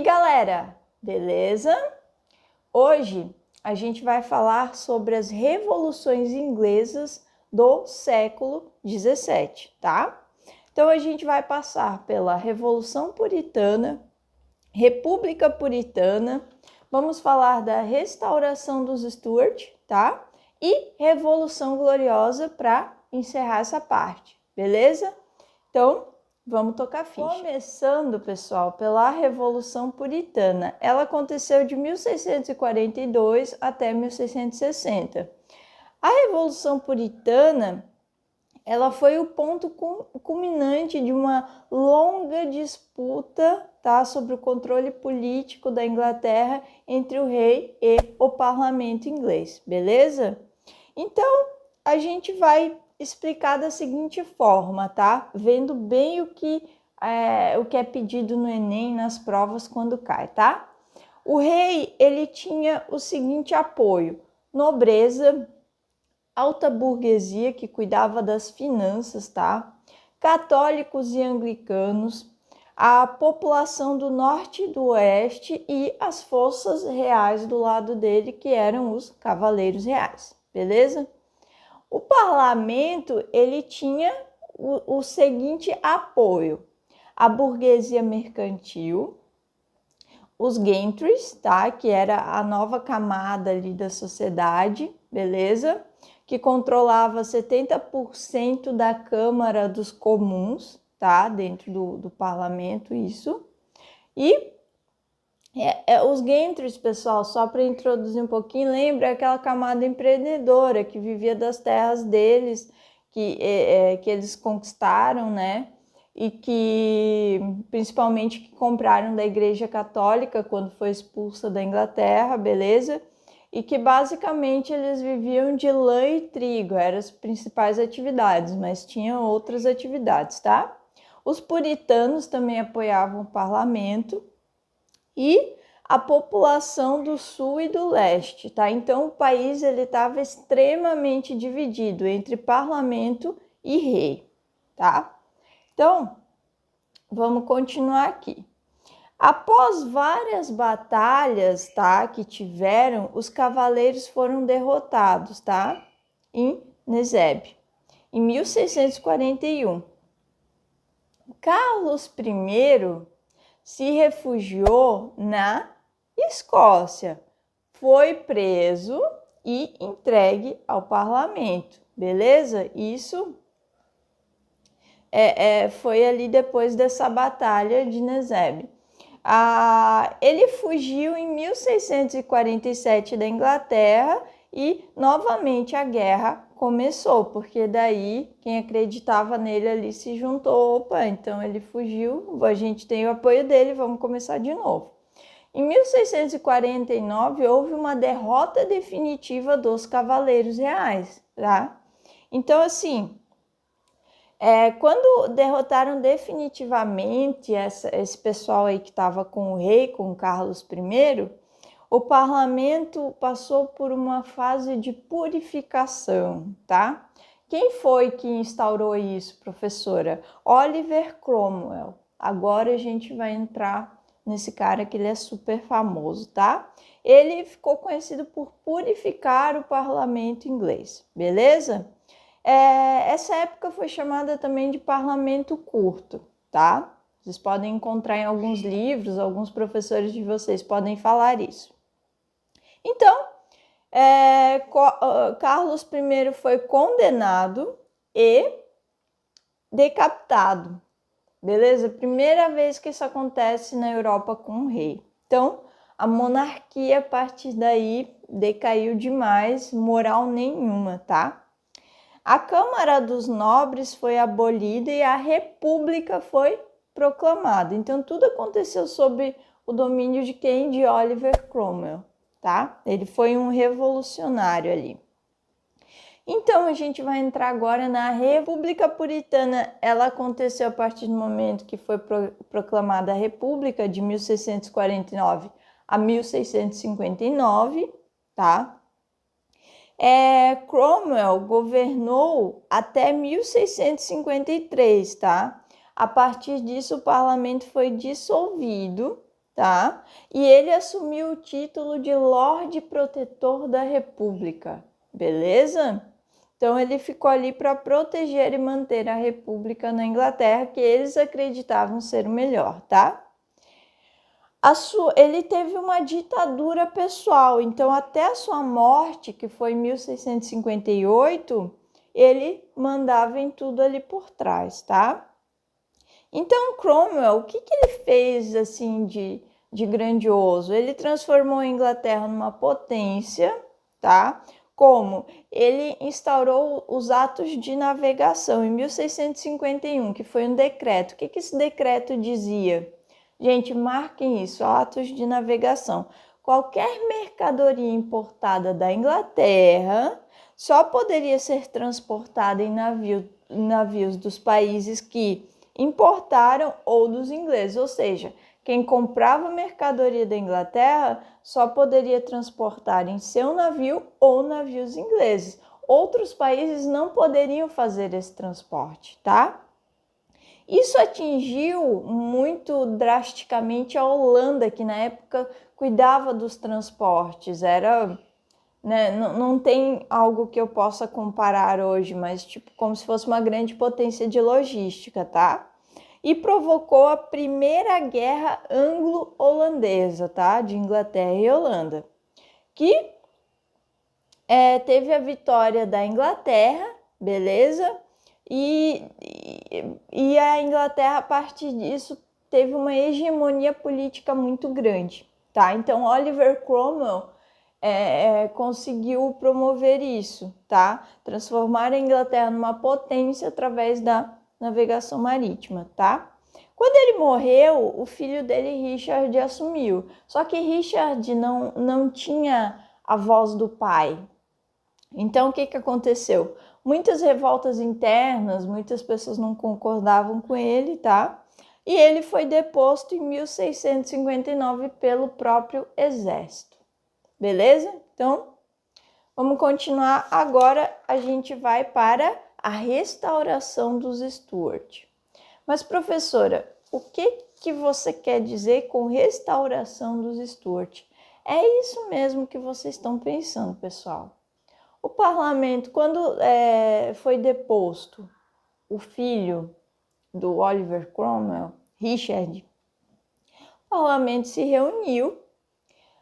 aí, galera? Beleza? Hoje a gente vai falar sobre as revoluções inglesas do século XVII, tá? Então a gente vai passar pela Revolução Puritana, República Puritana, vamos falar da restauração dos Stuart, tá? E Revolução Gloriosa para encerrar essa parte, beleza? Então, vamos tocar ficha. Começando, pessoal, pela Revolução Puritana. Ela aconteceu de 1642 até 1660. A Revolução Puritana, ela foi o ponto culminante de uma longa disputa, tá, sobre o controle político da Inglaterra entre o rei e o parlamento inglês, beleza? Então, a gente vai explicar da seguinte forma, tá? Vendo bem o que é pedido no Enem, nas provas quando cai, tá? O rei, ele tinha o seguinte apoio: nobreza, alta burguesia que cuidava das finanças, tá? Católicos e anglicanos, a população do norte e do oeste e as forças reais do lado dele, que eram os cavaleiros reais, beleza? O parlamento, ele tinha o seguinte apoio: a burguesia mercantil, os gentries, tá? Que era a nova camada ali da sociedade, beleza? Que controlava 70% da Câmara dos Comuns, tá? Dentro do parlamento, isso. E os gentries, pessoal, só para introduzir um pouquinho, lembra aquela camada empreendedora que vivia das terras deles, que eles conquistaram, né? E que, principalmente, que compraram da Igreja Católica quando foi expulsa da Inglaterra, beleza? E que, basicamente, eles viviam de lã e trigo, eram as principais atividades, mas tinham outras atividades, tá? Os puritanos também apoiavam o parlamento, e a população do sul e do leste, tá? Então o país ele estava extremamente dividido entre parlamento e rei, tá? Então, vamos continuar aqui. Após várias batalhas, tá, que tiveram, os cavaleiros foram derrotados, tá? Em Nezebe, em 1641. Carlos I se refugiou na Escócia, foi preso e entregue ao parlamento, beleza? Isso foi ali depois dessa batalha de Nezebe. Ele fugiu em 1647 da Inglaterra e novamente a guerra começou, porque daí quem acreditava nele ali se juntou. Opa, então ele fugiu, a gente tem o apoio dele, vamos começar de novo. Em 1649 houve uma derrota definitiva dos cavaleiros reais, tá? Então assim, quando derrotaram definitivamente esse pessoal aí que estava com o rei, com Carlos I, o parlamento passou por uma fase de purificação, tá? Quem foi que instaurou isso, professora? Oliver Cromwell. Agora a gente vai entrar nesse cara que ele é super famoso, tá? Ele ficou conhecido por purificar o parlamento inglês, beleza? Essa época foi chamada também de parlamento curto, tá? Vocês podem encontrar em alguns livros, alguns professores de vocês podem falar isso. Então, Carlos I foi condenado e decapitado, beleza? Primeira vez que isso acontece na Europa com um rei. Então, a monarquia, a partir daí, decaiu demais, moral nenhuma, tá? A Câmara dos Nobres foi abolida e a República foi proclamada. Então, tudo aconteceu sob o domínio de quem? De Oliver Cromwell, tá? Ele foi um revolucionário ali. Então, a gente vai entrar agora na República Puritana. Ela aconteceu a partir do momento que foi proclamada a República, de 1649 a 1659, tá? Cromwell governou até 1653, tá? A partir disso, o parlamento foi dissolvido tá? E ele assumiu o título de Lorde Protetor da República, beleza? Então ele ficou ali para proteger e manter a República na Inglaterra, que eles acreditavam ser o melhor, tá? Ele teve uma ditadura pessoal, então até a sua morte, que foi em 1658, ele mandava em tudo ali por trás, tá? Então Cromwell, o que ele fez assim de grandioso? Ele transformou a Inglaterra numa potência, tá? Como? Ele instaurou os atos de navegação em 1651, que foi um decreto. O que esse decreto dizia? Gente, marquem isso, atos de navegação. Qualquer mercadoria importada da Inglaterra só poderia ser transportada em navios dos países que importaram ou dos ingleses, ou seja, quem comprava mercadoria da Inglaterra só poderia transportar em seu navio ou navios ingleses. Outros países não poderiam fazer esse transporte, tá? Isso atingiu muito drasticamente a Holanda, que na época cuidava dos transportes. Era, né, não tem algo que eu possa comparar hoje, mas tipo como se fosse uma grande potência de logística, tá? E provocou a Primeira Guerra Anglo-Holandesa, tá? De Inglaterra e Holanda, que teve a vitória da Inglaterra, beleza? E a Inglaterra, a partir disso, teve uma hegemonia política muito grande, tá? Então, Oliver Cromwell conseguiu promover isso, tá? Transformar a Inglaterra numa potência através da navegação marítima, tá? Quando ele morreu, o filho dele, Richard, assumiu. Só que Richard não tinha a voz do pai. Então, o que aconteceu? Muitas revoltas internas, muitas pessoas não concordavam com ele, tá? E ele foi deposto em 1659 pelo próprio exército. Beleza? Então, vamos continuar. Agora a gente vai para a restauração dos Stuart. Mas, professora, o que você quer dizer com restauração dos Stuart? É isso mesmo que vocês estão pensando, pessoal. O parlamento, quando foi deposto o filho do Oliver Cromwell, Richard, o parlamento se reuniu.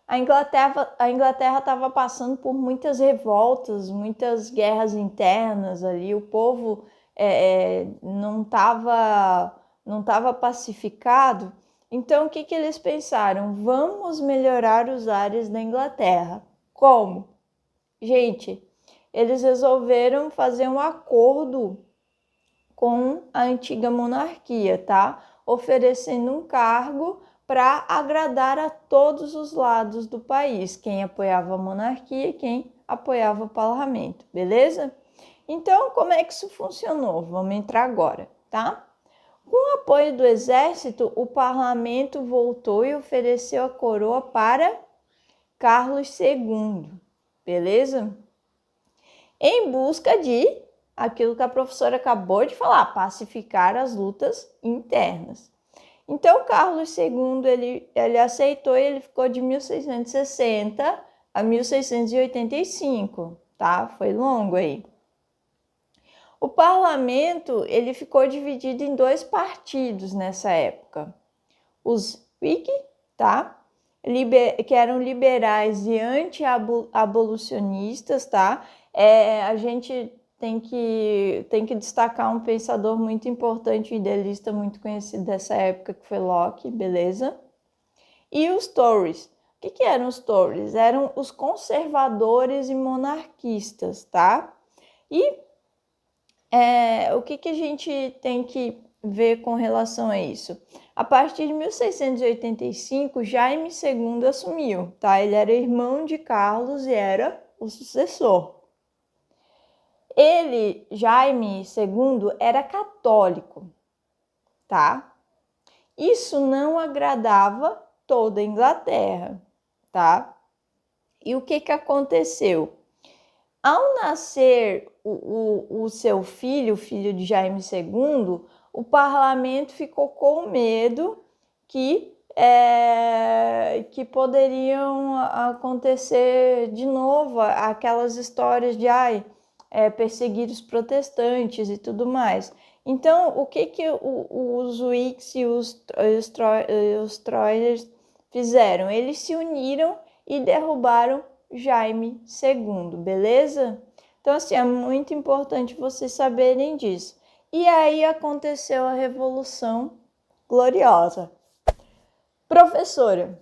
A Inglaterra estava passando por muitas revoltas, muitas guerras internas ali. O povo não estava pacificado. Então, o que eles pensaram? Vamos melhorar os ares da Inglaterra. Como? Gente, eles resolveram fazer um acordo com a antiga monarquia, tá? Oferecendo um cargo para agradar a todos os lados do país, quem apoiava a monarquia e quem apoiava o parlamento, beleza? Então, como é que isso funcionou? Vamos entrar agora, tá? Com o apoio do exército, o parlamento voltou e ofereceu a coroa para Carlos II, beleza? Em busca de aquilo que a professora acabou de falar, pacificar as lutas internas. Então, Carlos II, ele aceitou e ele ficou de 1660 a 1685, tá? Foi longo aí. O parlamento, ele ficou dividido em dois partidos nessa época. Os Whig, tá? Que eram liberais e anti-abolicionistas, tá? A gente tem que destacar um pensador muito importante, um idealista muito conhecido dessa época, que foi Locke, beleza? E os Tories. O que eram os Tories? Eram os conservadores e monarquistas, tá? E o que a gente tem que ver com relação a isso? A partir de 1685, Jaime II assumiu, tá? Ele era irmão de Carlos e era o sucessor. Ele, Jaime II, era católico, tá? Isso não agradava toda a Inglaterra, tá? E o que aconteceu? Ao nascer o seu filho, o filho de Jaime II, o parlamento ficou com medo que que poderiam acontecer de novo, aquelas histórias de perseguir os protestantes e tudo mais. Então, o que os Wicks e os Troyers fizeram? Eles se uniram e derrubaram Jaime II, beleza? Então, assim, é muito importante vocês saberem disso. E aí aconteceu a Revolução Gloriosa. Professora,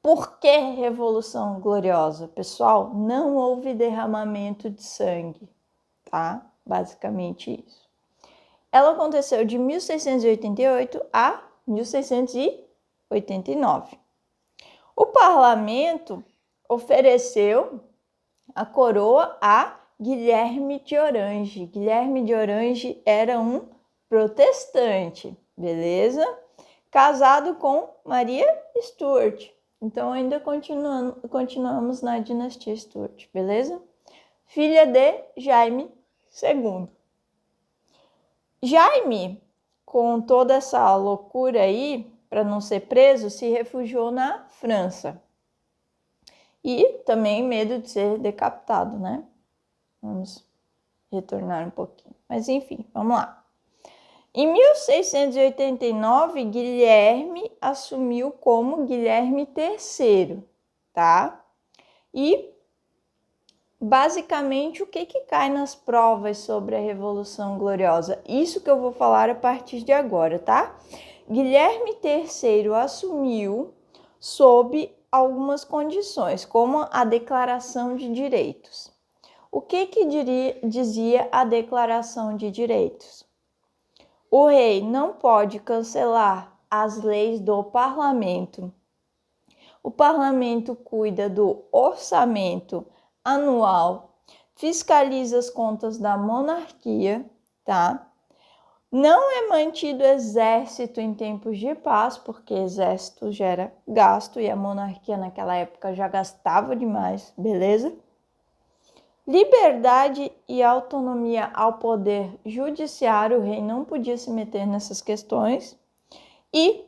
por que Revolução Gloriosa? Pessoal, não houve derramamento de sangue, tá? Basicamente isso. Ela aconteceu de 1688 a 1689. O parlamento ofereceu a coroa a Guilherme de Orange. Guilherme de Orange era um protestante, beleza? Casado com Maria Stuart. Então, ainda continuamos na dinastia Stuart, beleza? Filha de Jaime II. Jaime, com toda essa loucura aí, para não ser preso, se refugiou na França. E também medo de ser decapitado, né? Vamos retornar um pouquinho. Mas enfim, vamos lá. Em 1689, Guilherme assumiu como Guilherme III, tá? E basicamente o que cai nas provas sobre a Revolução Gloriosa? Isso que eu vou falar a partir de agora, tá? Guilherme III assumiu sob algumas condições, como a Declaração de Direitos. O que dizia a Declaração de Direitos? O rei não pode cancelar as leis do parlamento. O parlamento cuida do orçamento anual, fiscaliza as contas da monarquia, tá? Não é mantido exército em tempos de paz, porque exército gera gasto e a monarquia naquela época já gastava demais, beleza? Liberdade e autonomia ao poder judiciário, o rei não podia se meter nessas questões. E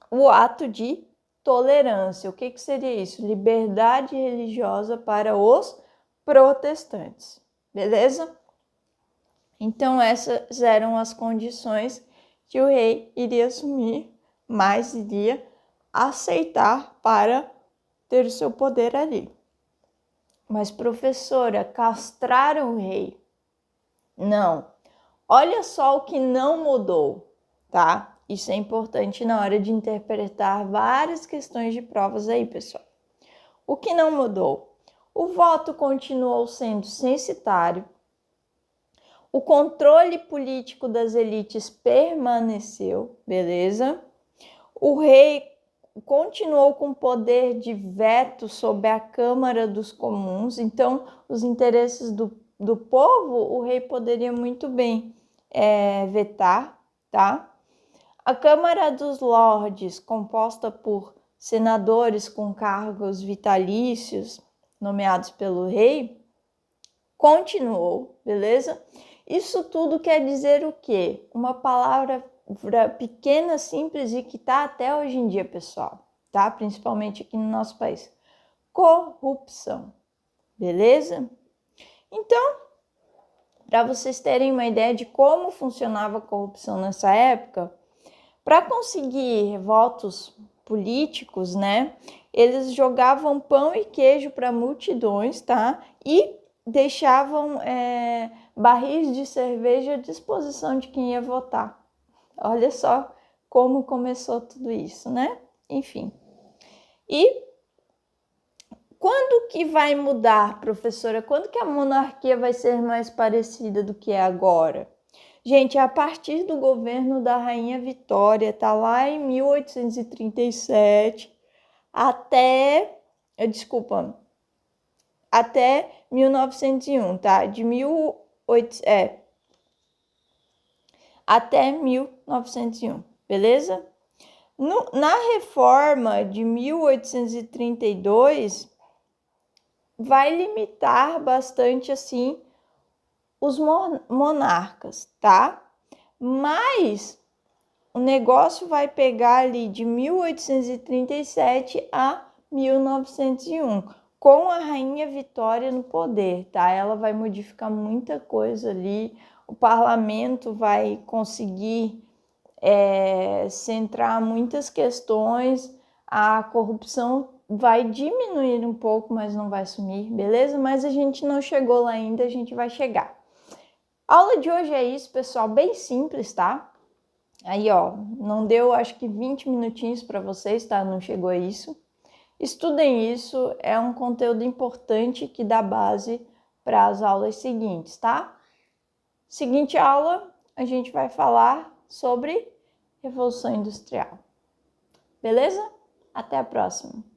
o ato de tolerância, o que seria isso? Liberdade religiosa para os protestantes, beleza? Então essas eram as condições que o rei iria assumir, mas iria aceitar para ter o seu poder ali. Mas, professora, castraram o rei? Não. Olha só o que não mudou, tá? Isso é importante na hora de interpretar várias questões de provas aí, pessoal. O que não mudou? O voto continuou sendo censitário. O controle político das elites permaneceu, beleza? O rei continuou com poder de veto sobre a Câmara dos Comuns, então os interesses do povo o rei poderia muito bem vetar, tá? A Câmara dos Lordes, composta por senadores com cargos vitalícios nomeados pelo rei, continuou, beleza? Isso tudo quer dizer o quê? Uma palavra pequena, simples e que está até hoje em dia, pessoal, tá? Principalmente aqui no nosso país. Corrupção, beleza? Então, para vocês terem uma ideia de como funcionava a corrupção nessa época, para conseguir votos políticos, né? Eles jogavam pão e queijo para multidões, tá? E deixavam barris de cerveja à disposição de quem ia votar. Olha só como começou tudo isso, né? Enfim. E quando que vai mudar, professora? Quando que a monarquia vai ser mais parecida do que é agora? Gente, a partir do governo da Rainha Vitória, tá lá em 1837 até 1901, tá? Até 1901, beleza? Na reforma de 1832, vai limitar bastante, assim, os monarcas, tá? Mas o negócio vai pegar ali de 1837 a 1901, com a Rainha Vitória no poder, tá? Ela vai modificar muita coisa ali, o parlamento vai conseguir centrar muitas questões, a corrupção vai diminuir um pouco, mas não vai sumir, beleza? Mas a gente não chegou lá ainda, a gente vai chegar. A aula de hoje é isso, pessoal, bem simples, tá? Aí, ó, não deu, acho que 20 minutinhos para vocês, tá? Não chegou a isso. Estudem isso, é um conteúdo importante que dá base para as aulas seguintes, tá? Seguinte aula, a gente vai falar sobre Revolução Industrial. Beleza? Até a próxima!